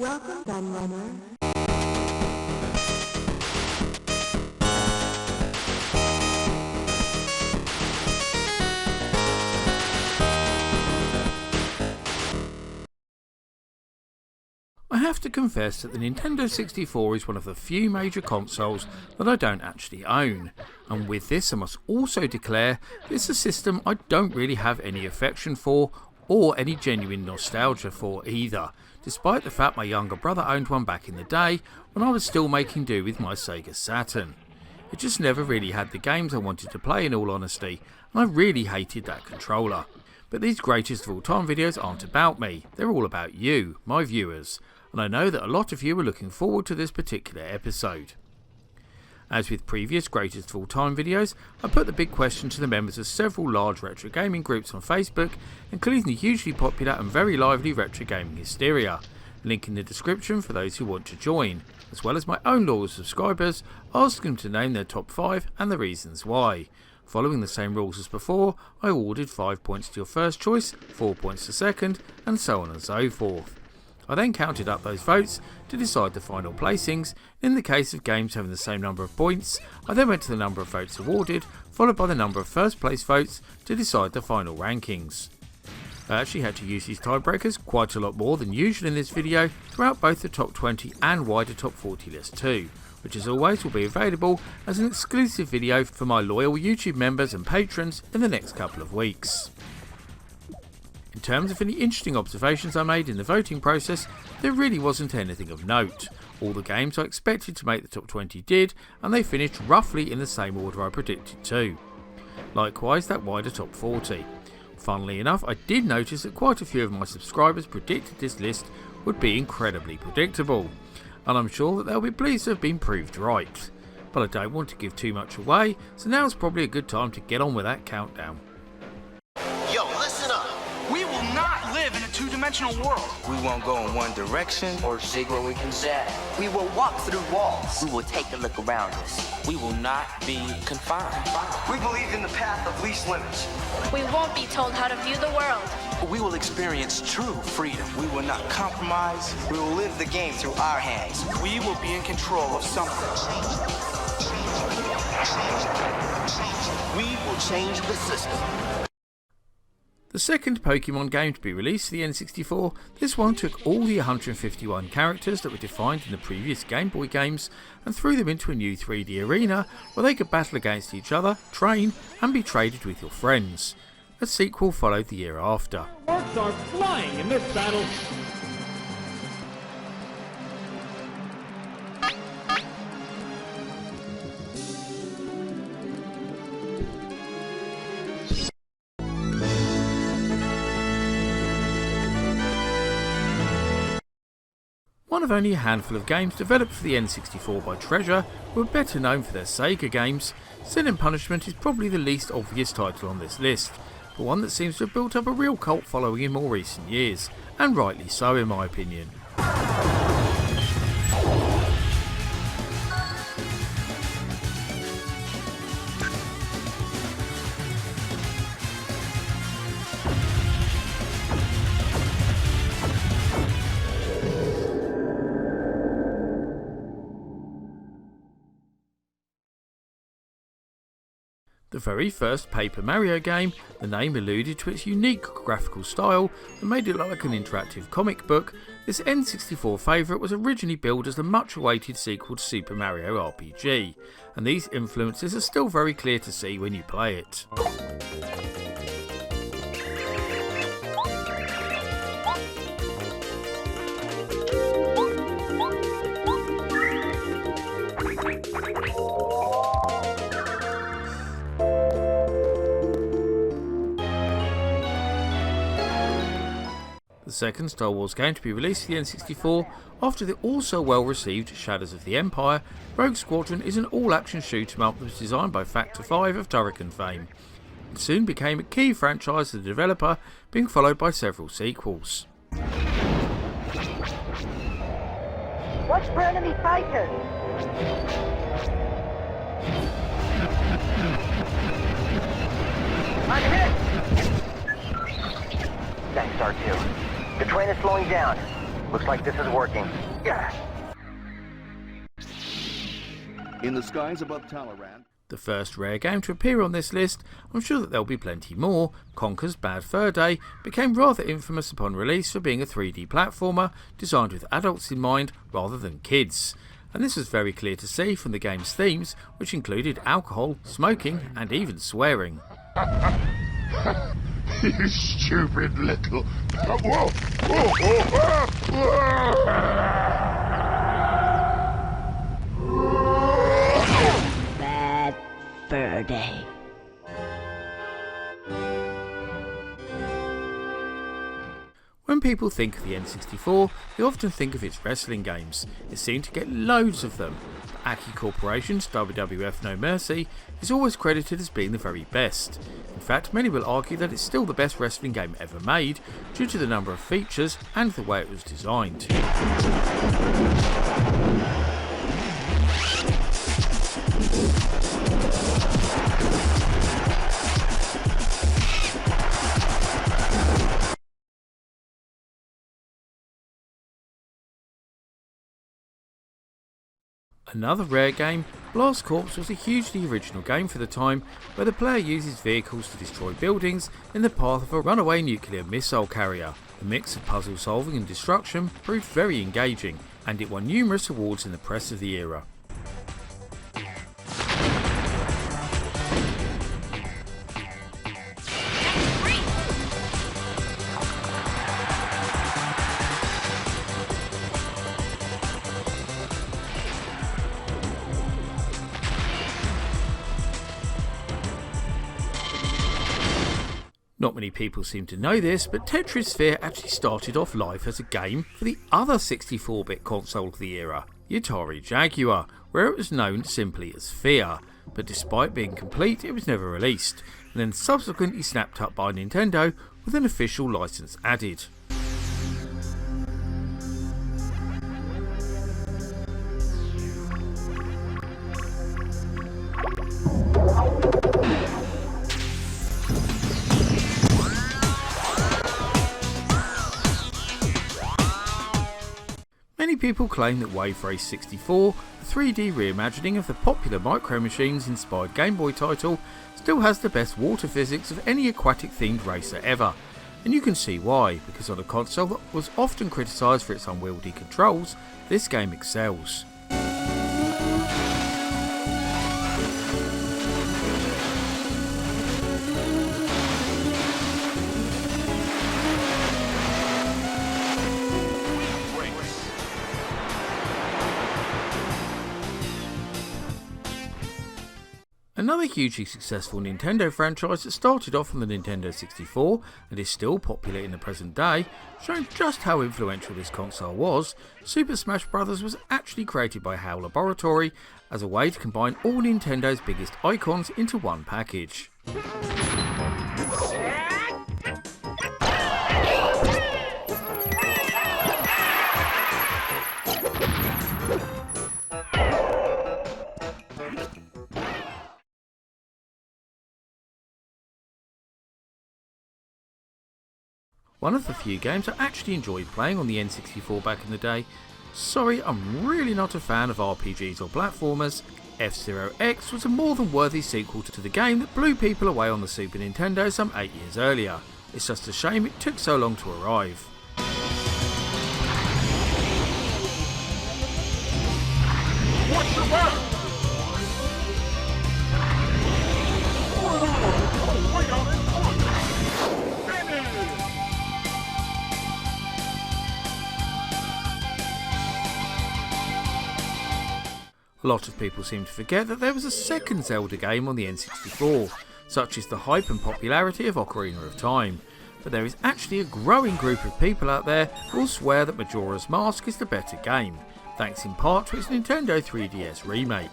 Welcome, Gunrunner. I have to confess that the Nintendo 64 is one of the few major consoles that I don't actually own, and with this I must also declare it's a system I don't really have any affection for or any genuine nostalgia for either, despite the fact my younger brother owned one back in the day when I was still making do with my Sega Saturn. It just never really had the games I wanted to play, in all honesty, and I really hated that controller. But these greatest of all time videos aren't about me, they're all about you, my viewers, and I know that a lot of you are looking forward to this particular episode. As with previous greatest of all time videos, I put the big question to the members of several large retro gaming groups on Facebook, including the hugely popular and very lively Retro Gaming Hysteria, link in the description for those who want to join, as well as my own loyal subscribers, asking them to name their top 5 and the reasons why. Following the same rules as before, I awarded 5 points to your first choice, 4 points to second, and so on and so forth. I then counted up those votes to decide the final placings. In the case of games having the same number of points, I then went to the number of votes awarded, followed by the number of first place votes to decide the final rankings. I actually had to use these tiebreakers quite a lot more than usual in this video throughout both the top 20 and wider top 40 list too, which as always will be available as an exclusive video for my loyal YouTube members and patrons in the next couple of weeks. In terms of any interesting observations I made in the voting process, there really wasn't anything of note. All the games I expected to make the top 20 did, and they finished roughly in the same order I predicted too. Likewise that wider top 40. Funnily enough, I did notice that quite a few of my subscribers predicted this list would be incredibly predictable, and I'm sure that they'll be pleased to have been proved right. But I don't want to give too much away, so now's probably a good time to get on with that countdown. Yo, listen up! We will not live in a two-dimensional world. We won't go in one direction or seek where we can zap. We will walk through walls. We will take a look around us. We will not be confined. We believe in the path of least limits. We won't be told how to view the world. We will experience true freedom. We will not compromise. We will live the game through our hands. We will be in control of something. We will change the system. The second Pokemon game to be released for the N64, this one took all the 151 characters that were defined in the previous Game Boy games and threw them into a new 3D arena where they could battle against each other, train and be traded with your friends. A sequel followed the year after. Sparks are flying in this battle. One of only a handful of games developed for the N64 by Treasure, who are better known for their Sega games, Sin and Punishment is probably the least obvious title on this list, but one that seems to have built up a real cult following in more recent years, and rightly so in my opinion. The very first Paper Mario game, the name alluded to its unique graphical style that made it look like an interactive comic book. This N64 favourite was originally billed as the much awaited sequel to Super Mario RPG, and these influences are still very clear to see when you play it. The second Star Wars game to be released for the N64, after the also well received Shadows of the Empire, Rogue Squadron is an all-action shoot 'em up that was designed by Factor 5 of Turrican fame. It soon became a key franchise for the developer, being followed by several sequels. Watch for enemy fighters! I'm hit! Thanks, R2. The train is slowing down. Looks like this is working. In the skies above Talaran. The first rare game to appear on this list, I'm sure that there'll be plenty more, Conker's Bad Fur Day, became rather infamous upon release for being a 3D platformer designed with adults in mind rather than kids. And this was very clear to see from the game's themes, which included alcohol, smoking and even swearing. You stupid little... Whoa! Bad Fur Day. When people think of the N64, they often think of its wrestling games. It seemed to get loads of them. But Aki Corporation's WWF No Mercy is always credited as being the very best. In fact, many will argue that it's still the best wrestling game ever made due to the number of features and the way it was designed. Another rare game, Blast Corps was a hugely original game for the time where the player uses vehicles to destroy buildings in the path of a runaway nuclear missile carrier. The mix of puzzle solving and destruction proved very engaging, and it won numerous awards in the press of the era. Not many people seem to know this, but Tetris Sphere actually started off life as a game for the other 64-bit console of the era, the Atari Jaguar, where it was known simply as Sphere, but despite being complete it was never released, and then subsequently snapped up by Nintendo with an official license added. Many people claim that Wave Race 64, the 3D reimagining of the popular Micro Machines inspired Game Boy title, still has the best water physics of any aquatic themed racer ever. And you can see why, because on a console that was often criticised for its unwieldy controls, this game excels. Another hugely successful Nintendo franchise that started off on the Nintendo 64 and is still popular in the present day, showing just how influential this console was, Super Smash Bros. Was actually created by HAL Laboratory as a way to combine all Nintendo's biggest icons into one package. One of the few games I actually enjoyed playing on the N64 back in the day. Sorry, I'm really not a fan of RPGs or platformers. F-Zero X was a more than worthy sequel to the game that blew people away on the Super Nintendo some 8 years earlier. It's just a shame it took so long to arrive. What's the matter? A lot of people seem to forget that there was a second Zelda game on the N64, such as the hype and popularity of Ocarina of Time. But there is actually a growing group of people out there who will swear that Majora's Mask is the better game, thanks in part to its Nintendo 3DS remake.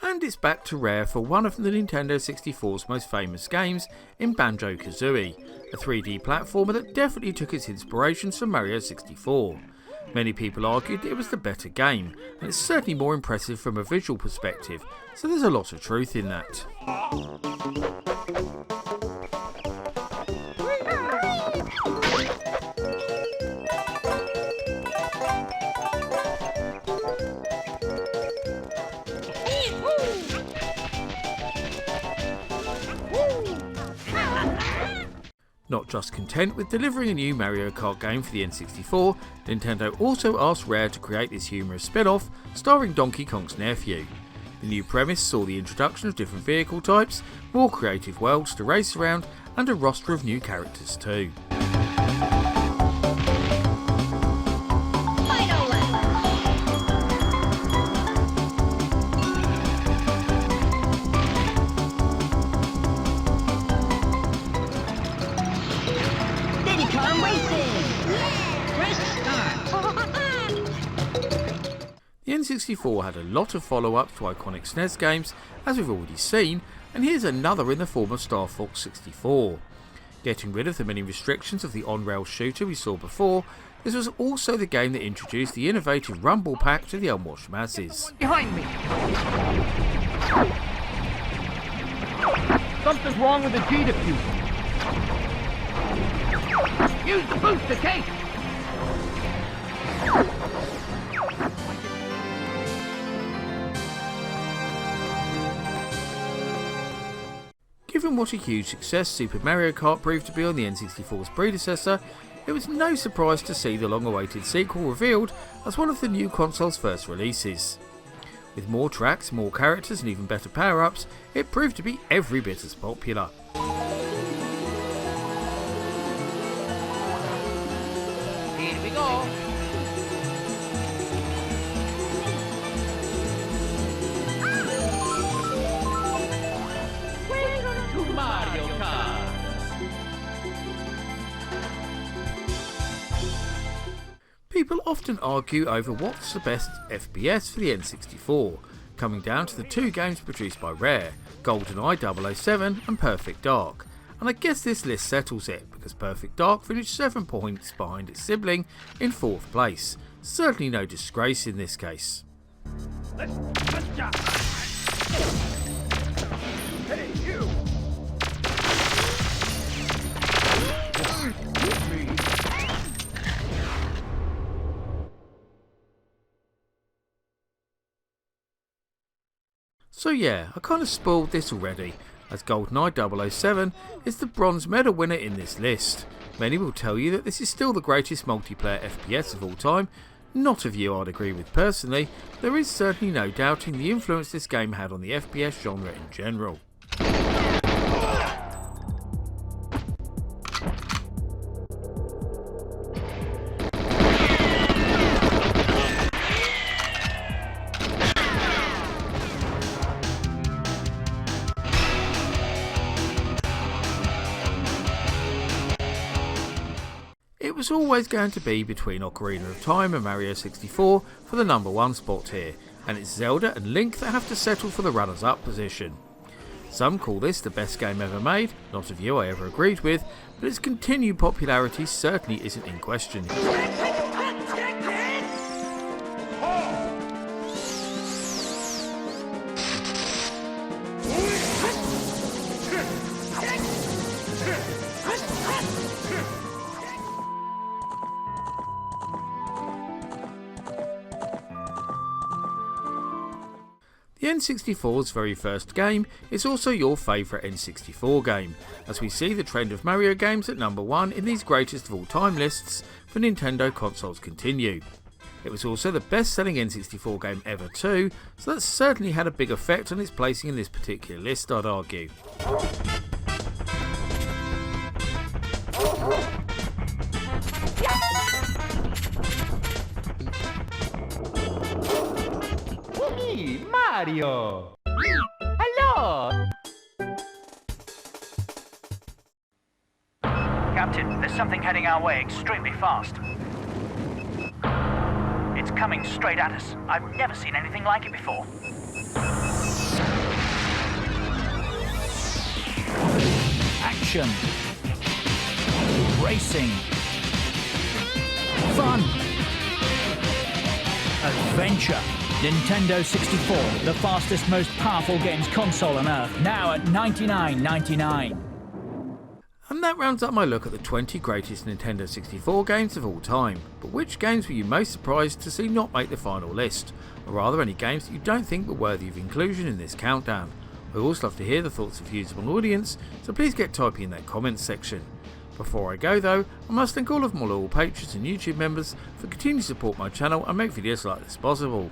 And it's back to Rare for one of the Nintendo 64's most famous games in Banjo-Kazooie, a 3D platformer that definitely took its inspirations from Mario 64. Many people argued it was the better game, and it's certainly more impressive from a visual perspective, so there's a lot of truth in that. Not just content with delivering a new Mario Kart game for the N64, Nintendo also asked Rare to create this humorous spin-off starring Donkey Kong's nephew. The new premise saw the introduction of different vehicle types, more creative worlds to race around, and a roster of new characters too. The N64 had a lot of follow-ups to iconic SNES games, as we've already seen, and here's another in the form of Star Fox 64. Getting rid of the many restrictions of the on-rail shooter we saw before, this was also the game that introduced the innovative Rumble Pack to the unwashed masses. Behind me! Something's wrong with the G diffuser. Use the booster case! Given what a huge success Super Mario Kart proved to be on the N64's predecessor, it was no surprise to see the long-awaited sequel revealed as one of the new console's first releases. With more tracks, more characters and even better power-ups, it proved to be every bit as popular. Here we go! Mario Kart! People often argue over what's the best FPS for the N64, coming down to the two games produced by Rare, GoldenEye 007 and Perfect Dark. And I guess this list settles it, because Perfect Dark finished 7 points behind its sibling in 4th place. Certainly no disgrace in this case. Let's just... Hey, you! So yeah, I kind of spoiled this already, as GoldenEye 007 is the bronze medal winner in this list. Many will tell you that this is still the greatest multiplayer FPS of all time, not a view I'd agree with personally, but there is certainly no doubting the influence this game had on the FPS genre in general. It was always going to be between Ocarina of Time and Mario 64 for the number one spot here, and it's Zelda and Link that have to settle for the runners-up position. Some call this the best game ever made, not a view I ever agreed with, but its continued popularity certainly isn't in question. The N64's very first game is also your favourite N64 game, as we see the trend of Mario games at number 1 in these greatest of all time lists for Nintendo consoles continue. It was also the best selling N64 game ever too, so that certainly had a big effect on its placing in this particular list, I'd argue. Mario! Hello! Captain, there's something heading our way extremely fast. It's coming straight at us. I've never seen anything like it before. Action. Racing. Fun. Adventure. Nintendo 64, the fastest, most powerful games console on Earth, now at $99.99. And that rounds up my look at the 20 greatest Nintendo 64 games of all time. But which games were you most surprised to see not make the final list? Or are there any games that you don't think were worthy of inclusion in this countdown? I always love to hear the thoughts of views of an audience, so please get typing in that comments section. Before I go though, I must thank all of my loyal patrons and YouTube members for continuing to support my channel and make videos like this possible.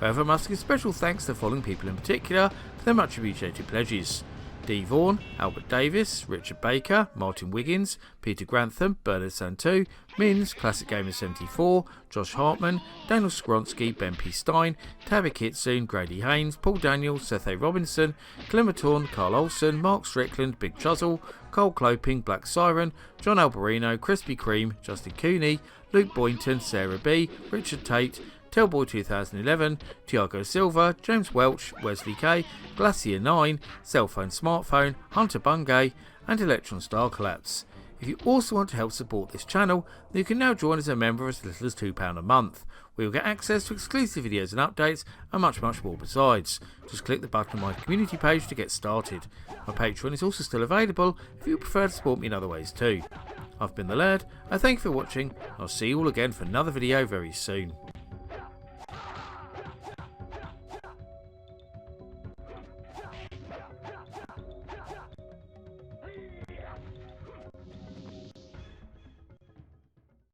However, I must give special thanks to the following people in particular for their much appreciated pledges: Dee Vaughan, Albert Davis, Richard Baker, Martin Wiggins, Peter Grantham, Bernard Santu, Mins, Classic Gamer 74, Josh Hartman, Daniel Skronsky, Ben P. Stein, Tabby Kitsune, Grady Haynes, Paul Daniel, Seth A. Robinson, Clematorn, Carl Olsen, Mark Strickland, Big Chuzzle, Cole Cloping, Black Siren, John Alberino, Krispy Kreme, Justin Cooney, Luke Boynton, Sarah B, Richard Tate, Tellboy 2011, Tiago Silva, James Welch, Wesley K, Glacier 9, Cellphone Smartphone, Hunter Bungay, and Electron Star Collapse. If you also want to help support this channel, then you can now join as a member as little as £2 a month, where you'll get access to exclusive videos and updates and much more besides. Just click the button on my community page to get started. My Patreon is also still available if you prefer to support me in other ways too. I've been the Laird, I thank you for watching, I'll see you all again for another video very soon.